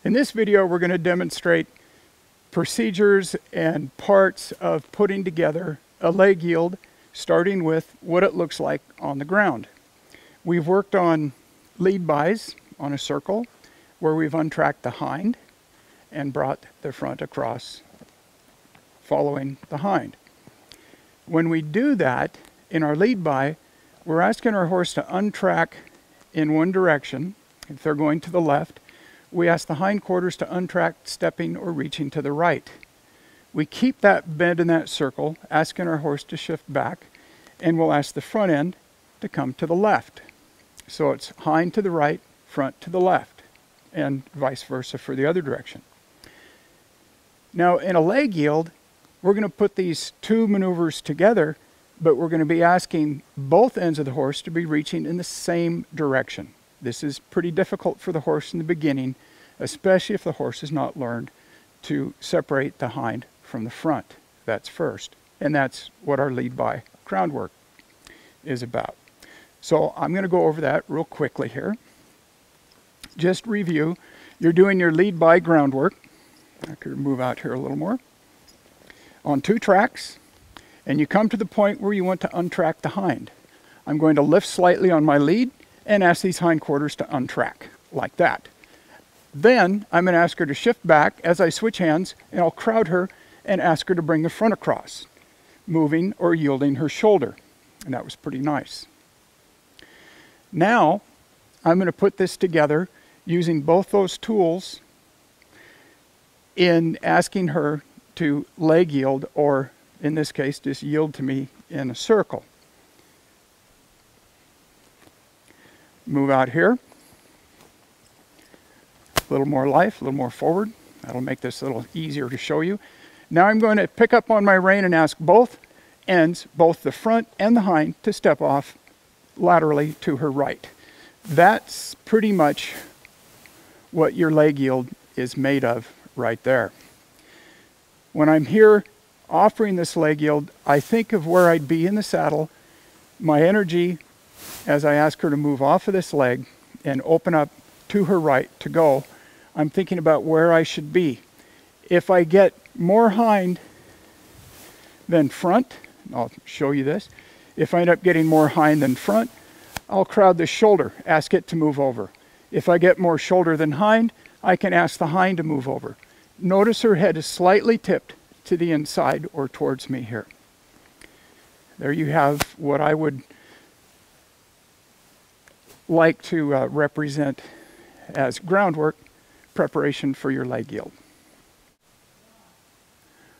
In this video, we're going to demonstrate procedures and parts of putting together a leg yield, starting with what it looks like on the ground. We've worked on lead bys on a circle where we've untracked the hind and brought the front across following the hind. When we do that in our lead by, we're asking our horse to untrack in one direction. If they're going to the left, we ask the hindquarters to untrack, stepping or reaching to the right. We keep that bend in that circle, asking our horse to shift back, and we'll ask the front end to come to the left. So it's hind to the right, front to the left, and vice versa for the other direction. Now in a leg yield, we're going to put these two maneuvers together, but we're going to be asking both ends of the horse to be reaching in the same direction. This is pretty difficult for the horse in the beginning, especially if the horse has not learned to separate the hind from the front. That's first. And that's what our lead by groundwork is about. So I'm going to go over that real quickly here. Just review. You're doing your lead by groundwork. I could move out here a little more. On two tracks, and you come to the point where you want to untrack the hind. I'm going to lift slightly on my lead and ask these hindquarters to untrack, like that. Then I'm going to ask her to shift back as I switch hands, and I'll crowd her and ask her to bring the front across, moving or yielding her shoulder. And that was pretty nice. Now I'm going to put this together using both those tools in asking her to leg yield, or in this case, just yield to me in a circle. Move out here. A little more life, a little more forward. That'll make this a little easier to show you. Now I'm going to pick up on my rein and ask both ends, both the front and the hind, to step off laterally to her right. That's pretty much what your leg yield is made of right there. When I'm here offering this leg yield, I think of where I'd be in the saddle, my energy as I ask her to move off of this leg and open up to her right to go. I'm thinking about where I should be. If I get more hind than front, I'll show you this. If I end up getting more hind than front, I'll crowd the shoulder, ask it to move over. If I get more shoulder than hind, I can ask the hind to move over. Notice her head is slightly tipped to the inside or towards me here. There you have what I would like to represent as groundwork preparation for your leg yield.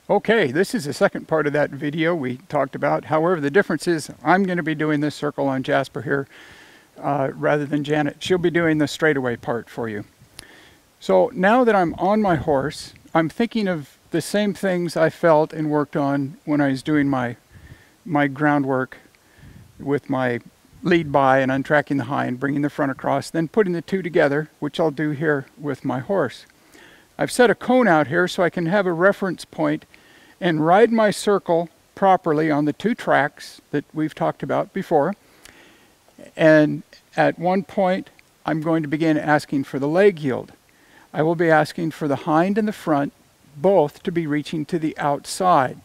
Okay, this is the second part of that video we talked about. However, the difference is I'm going to be doing this circle on Jasper here rather than Janet. She'll be doing the straightaway part for you. So now that I'm on my horse, I'm thinking of the same things I felt and worked on when I was doing my groundwork with my lead by and untracking the hind, bringing the front across, then putting the two together, which I'll do here with my horse. I've set a cone out here so I can have a reference point and ride my circle properly on the two tracks that we've talked about before. And at one point, I'm going to begin asking for the leg yield. I will be asking for the hind and the front both to be reaching to the outside.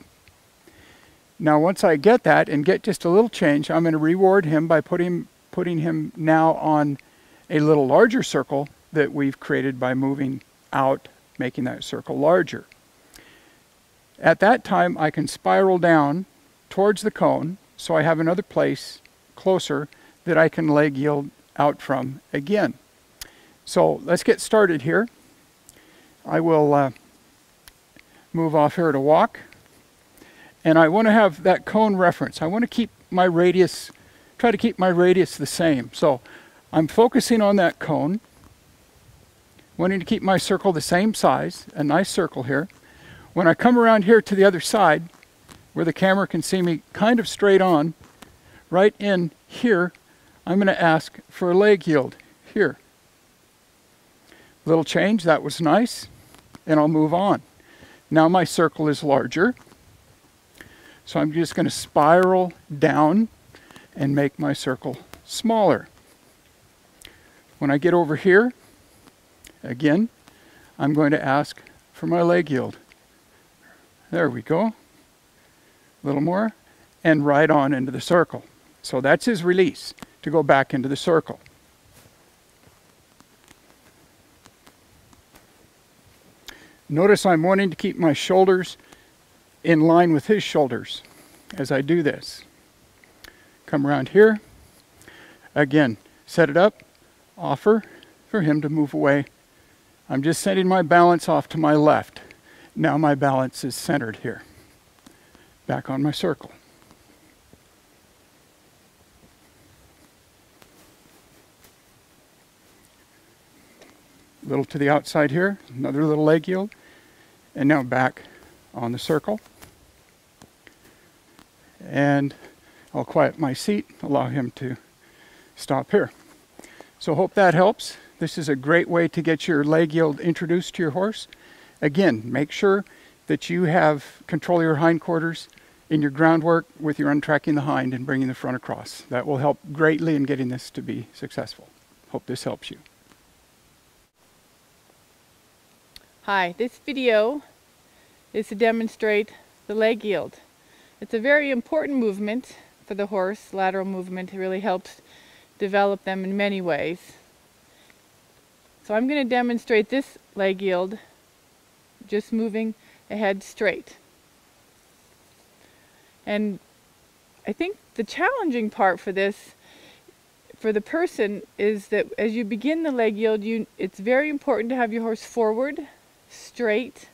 Now once I get that and get just a little change, I'm going to reward him by putting him now on a little larger circle that we've created by moving out, making that circle larger. At that time I can spiral down towards the cone, so I have another place closer that I can leg yield out from again. So let's get started here. I will move off here to walk. And I want to have that cone reference. I want to keep my radius, try to keep my radius the same. So I'm focusing on that cone, wanting to keep my circle the same size, a nice circle here. When I come around here to the other side, where the camera can see me kind of straight on, right in here, I'm going to ask for a leg yield here. Little change, that was nice, and I'll move on. Now my circle is larger. So I'm just going to spiral down and make my circle smaller. When I get over here, again, I'm going to ask for my leg yield. There we go. A little more, and right on into the circle. So that's his release, to go back into the circle. Notice I'm wanting to keep my shoulders in line with his shoulders as I do this. Come around here. Again, set it up, offer for him to move away. I'm just sending my balance off to my left. Now my balance is centered here. Back on my circle. A little to the outside here, another little leg yield. And now back on the circle. And I'll quiet my seat, allow him to stop here. So hope that helps. This is a great way to get your leg yield introduced to your horse. Again, make sure that you have control of your hindquarters in your groundwork with your untracking the hind and bringing the front across. That will help greatly in getting this to be successful. Hope this helps you. Hi, this video is to demonstrate the leg yield. It's a very important movement for the horse, lateral movement. It really helps develop them in many ways. So I'm going to demonstrate this leg yield, just moving ahead straight. And I think the challenging part for this, for the person, is that as you begin the leg yield, it's very important to have your horse forward, straight,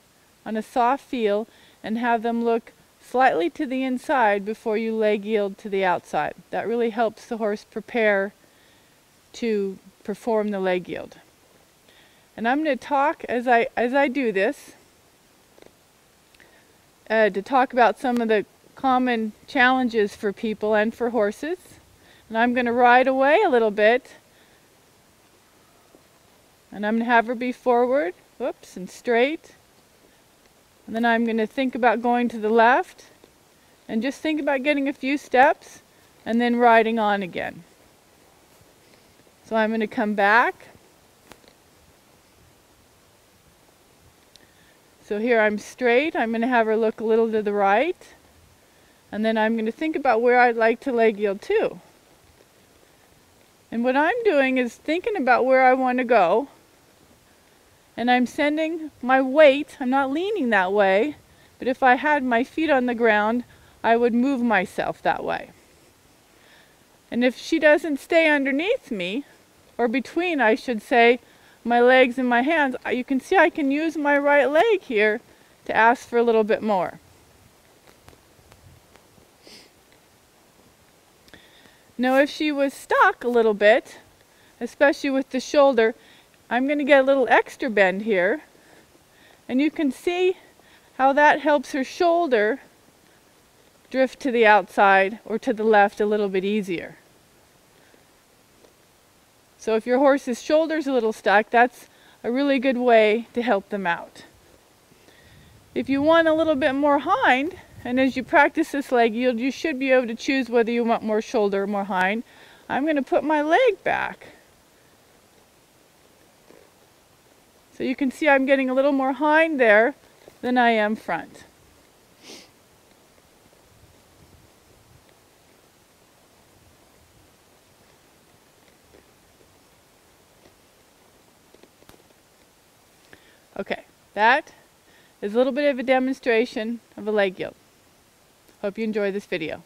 on a soft feel, and have them look slightly to the inside before you leg yield to the outside. That really helps the horse prepare to perform the leg yield. And I'm going to talk as I do this to talk about some of the common challenges for people and for horses. And I'm going to ride away a little bit, and I'm going to have her be forward, whoops, and straight. And then I'm going to think about going to the left, and just think about getting a few steps, and then riding on again. So I'm going to come back. So here I'm straight. I'm going to have her look a little to the right. And then I'm going to think about where I'd like to leg yield to. And what I'm doing is thinking about where I want to go. And I'm sending my weight. I'm not leaning that way. But if I had my feet on the ground, I would move myself that way. And if she doesn't stay underneath me, or between, I should say, my legs and my hands, you can see I can use my right leg here to ask for a little bit more. Now if she was stuck a little bit, especially with the shoulder, I'm going to get a little extra bend here, and you can see how that helps her shoulder drift to the outside or to the left a little bit easier. So if your horse's shoulder's a little stuck, that's a really good way to help them out. If you want a little bit more hind, and as you practice this leg yield, you should be able to choose whether you want more shoulder or more hind. I'm going to put my leg back. So you can see I'm getting a little more hind there than I am front. Okay, that is a little bit of a demonstration of a leg yield. Hope you enjoy this video.